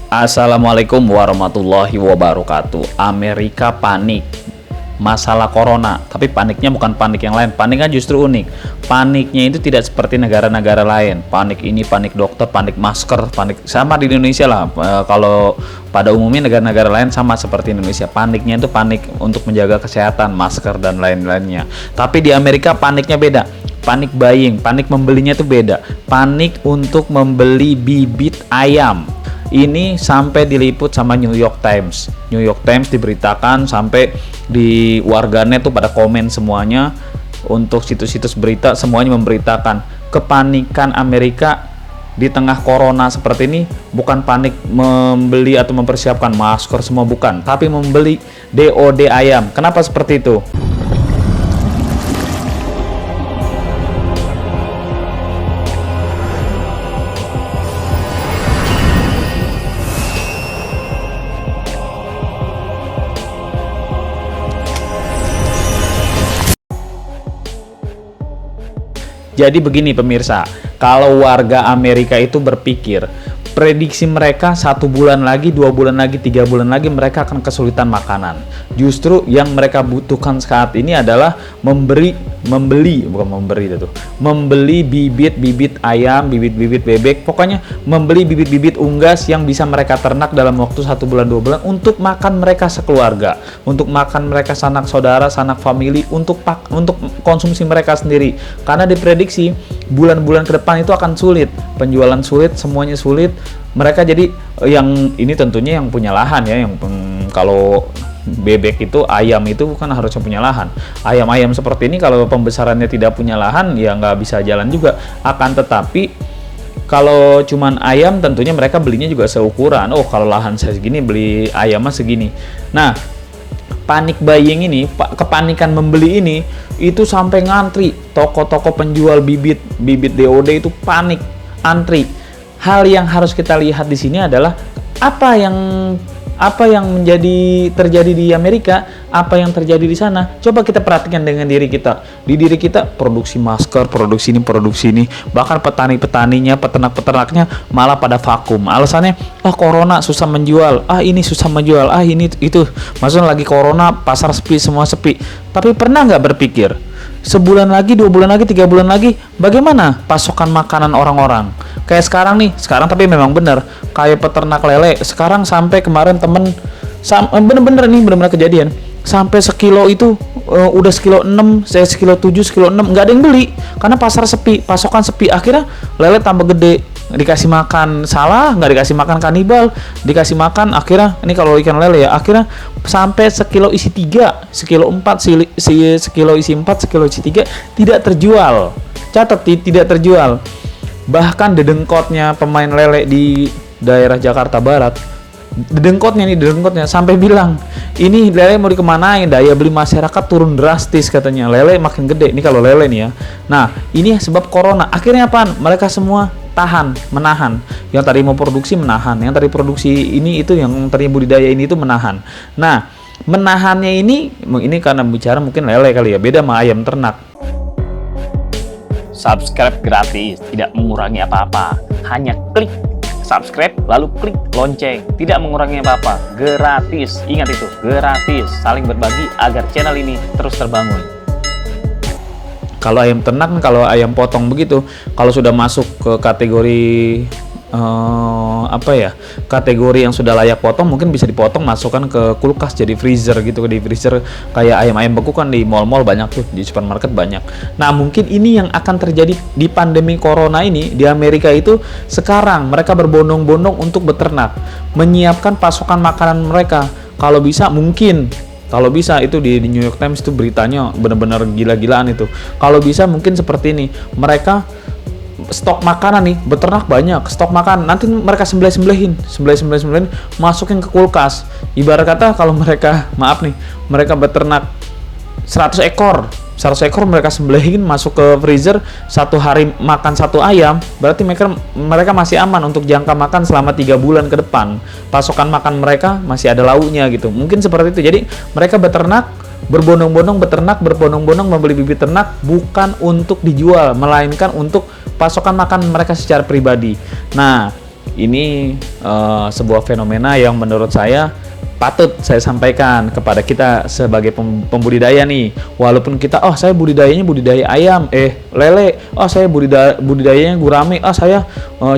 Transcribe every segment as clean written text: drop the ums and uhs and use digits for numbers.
Assalamualaikum warahmatullahi wabarakatuh. Amerika panik masalah corona, tapi paniknya bukan panik yang lain. Paniknya justru unik. Paniknya itu tidak seperti negara-negara lain. Panik ini panik dokter, panik masker, panik sama di Indonesia lah. Kalau pada umumnya negara-negara lain sama seperti Indonesia. Paniknya itu panik untuk menjaga kesehatan, masker dan lain-lainnya. Tapi di Amerika paniknya beda. Panik buying, panik membelinya itu beda. Panik untuk membeli bibit ayam. Ini sampai diliput sama New York Times. New York Times diberitakan sampai di warganet tuh pada komen semuanya, untuk situs-situs berita semuanya memberitakan kepanikan Amerika di tengah corona seperti ini. Bukan panik membeli atau mempersiapkan masker semua, bukan, tapi membeli DOD ayam. Kenapa seperti itu? Jadi begini pemirsa, kalau warga Amerika itu berpikir, prediksi mereka 1 bulan lagi, 2 bulan lagi, 3 bulan lagi mereka akan kesulitan makanan. Justru yang mereka butuhkan saat ini adalah membeli bibit-bibit ayam, bibit-bibit bebek, pokoknya membeli bibit-bibit unggas yang bisa mereka ternak dalam waktu 1 bulan 2 bulan untuk makan mereka sekeluarga, untuk makan mereka sanak saudara, sanak famili, untuk konsumsi mereka sendiri. Karena diprediksi bulan-bulan ke depan itu akan sulit, penjualan sulit, semuanya sulit. Mereka jadi yang ini tentunya yang punya lahan ya, kalau bebek itu, ayam itu kan harusnya punya lahan. Ayam-ayam seperti ini kalau pembesarannya tidak punya lahan ya nggak bisa jalan juga. Akan tetapi kalau cuman ayam tentunya mereka belinya juga seukuran. Oh, kalau lahan saya segini beli ayamnya segini. Nah, panik buying ini, kepanikan membeli ini itu sampai ngantri. Toko-toko penjual bibit DOD itu panik, antri. Hal yang harus kita lihat di sini adalah apa yang terjadi di Amerika, apa yang terjadi di sana. Coba kita perhatikan dengan diri kita. Di diri kita produksi masker, produksi ini, bahkan petani-petaninya, peternak-peternaknya malah pada vakum. Alasannya, corona susah menjual, ini susah menjual, ini itu. Maksudnya lagi corona, pasar sepi, semua sepi. Tapi pernah nggak berpikir, sebulan lagi, 2 bulan lagi, 3 bulan lagi, bagaimana pasokan makanan orang-orang? Kayak sekarang tapi memang benar, kayak peternak lele sekarang sampai kemarin bener-bener kejadian, sampai sekilo itu udah sekilo 6, saya sekilo 7, sekilo 6, nggak ada yang beli karena pasar sepi, pasokan sepi. Akhirnya lele tambah gede, dikasih makan nggak dikasih makan kanibal, dikasih makan, akhirnya ini kalau ikan lele ya, akhirnya sampai sekilo isi 3, sekilo 4, sekilo isi 4, sekilo isi 3 tidak terjual. Catat, tidak terjual. Bahkan dedengkotnya pemain lele di daerah Jakarta Barat, dedengkotnya sampai bilang, ini lele mau dikemanain, daya beli masyarakat turun drastis katanya, lele makin gede. Ini kalau lele nih ya. Nah, ini sebab corona. Akhirnya apaan? Mereka semua menahan. Yang tadi mau produksi menahan, yang tadi produksi ini itu, yang tadi budidaya ini itu menahan. Nah, menahannya ini karena bicara mungkin lele kali ya, beda sama ayam ternak. Subscribe gratis, tidak mengurangi apa-apa. Hanya klik subscribe lalu klik lonceng, tidak mengurangi apa-apa, gratis. Ingat itu, gratis. Saling berbagi agar channel ini terus terbangun. Kalau ayam ternak, kalau ayam potong begitu, kalau sudah masuk ke kategori kategori yang sudah layak potong, mungkin bisa dipotong, masukkan ke kulkas jadi freezer gitu, di freezer kayak ayam-ayam beku kan di mall-mall banyak tuh, di supermarket banyak. Nah, mungkin ini yang akan terjadi di pandemi corona ini di Amerika itu. Sekarang mereka berbondong-bondong untuk beternak, menyiapkan pasokan makanan mereka. Kalau bisa itu di New York Times itu beritanya benar-benar gila-gilaan itu. Kalau bisa mungkin seperti ini, mereka stok makanan nih, beternak banyak, stok makan, nanti mereka sembelih-sembelihin, masukin ke kulkas. Ibarat kata kalau mereka beternak 100 ekor mereka sembelihin, masuk ke freezer, 1 hari makan 1 ayam, berarti mereka masih aman untuk jangka makan selama 3 bulan ke depan. Pasokan makan mereka masih ada lauknya gitu. Mungkin seperti itu. Jadi mereka berbondong-bondong membeli bibit ternak, bukan untuk dijual, melainkan untuk pasokan makan mereka secara pribadi. Nah, ini sebuah fenomena yang menurut saya patut saya sampaikan kepada kita sebagai pembudidaya nih. Walaupun kita, oh saya budidayanya budidaya ayam, lele, oh saya budidayanya gurame, oh saya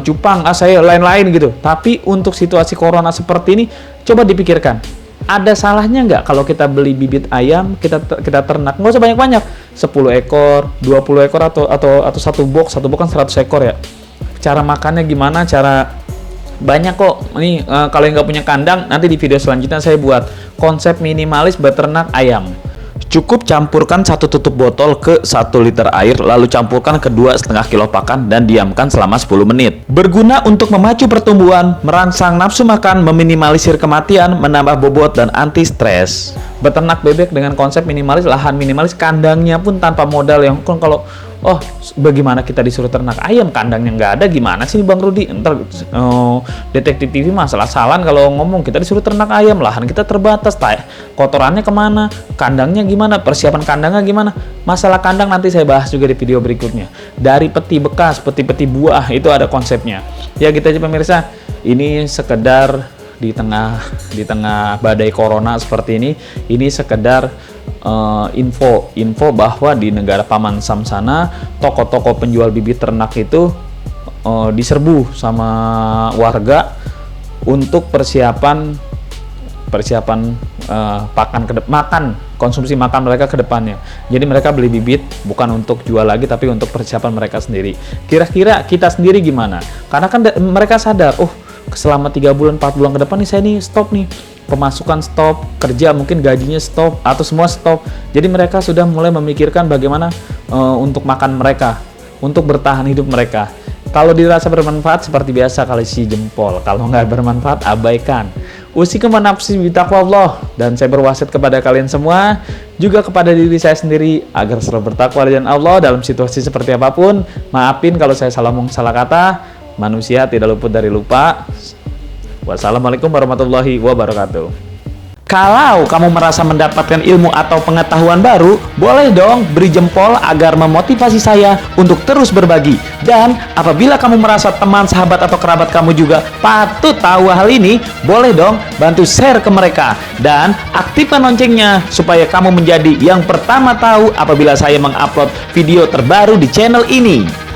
cupang, oh saya lain-lain gitu. Tapi untuk situasi corona seperti ini, coba dipikirkan, ada salahnya nggak kalau kita beli bibit ayam, kita ternak, nggak usah banyak-banyak, 10 ekor, 20 ekor atau satu box kan 100 ekor ya. Cara makannya gimana, banyak kok. Ini kalau yang nggak punya kandang, nanti di video selanjutnya saya buat konsep minimalis beternak ayam. Cukup campurkan 1 tutup botol ke 1 liter air, lalu campurkan ke 2,5 kilo pakan dan diamkan selama 10 menit. Berguna untuk memacu pertumbuhan, merangsang nafsu makan, meminimalisir kematian, menambah bobot dan anti stres. Beternak bebek dengan konsep minimalis, lahan minimalis, kandangnya pun tanpa modal yang kalau bagaimana kita disuruh ternak ayam, kandangnya nggak ada, gimana sih Bang Rudi? Ntar detektif TV salah-salan kalau ngomong kita disuruh ternak ayam, lahan kita terbatas, kotorannya kemana, kandangnya gimana, persiapan kandangnya gimana. Masalah kandang nanti saya bahas juga di video berikutnya. Dari peti bekas, peti-peti buah, itu ada konsepnya. Ya gitu aja pemirsa, ini sekedar di tengah badai corona seperti ini sekedar info bahwa di negara Paman Sam sana toko-toko penjual bibit ternak itu diserbu sama warga untuk persiapan konsumsi makan mereka ke depannya. Jadi mereka beli bibit bukan untuk jual lagi, tapi untuk persiapan mereka sendiri. Kira-kira kita sendiri gimana? Karena kan mereka sadar, selama 3 bulan 4 bulan ke depan nih saya nih stop nih, pemasukan stop, kerja mungkin gajinya stop atau semua stop. Jadi mereka sudah mulai memikirkan bagaimana untuk makan mereka, untuk bertahan hidup mereka. Kalau dirasa bermanfaat seperti biasa kasih jempol, kalau nggak bermanfaat abaikan. Usikum nafsi bitaqwallah, dan saya berwasiat kepada kalian semua, juga kepada diri saya sendiri agar selalu bertakwa dan Allah dalam situasi seperti apapun. Maafin kalau saya salah ngomong, salah kata. Manusia tidak luput dari lupa. Wassalamualaikum warahmatullahi wabarakatuh. Kalau kamu merasa mendapatkan ilmu atau pengetahuan baru, boleh dong beri jempol agar memotivasi saya untuk terus berbagi. Dan apabila kamu merasa teman, sahabat, atau kerabat kamu juga patut tahu hal ini, boleh dong bantu share ke mereka. Dan aktifkan loncengnya supaya kamu menjadi yang pertama tahu apabila saya mengupload video terbaru di channel ini.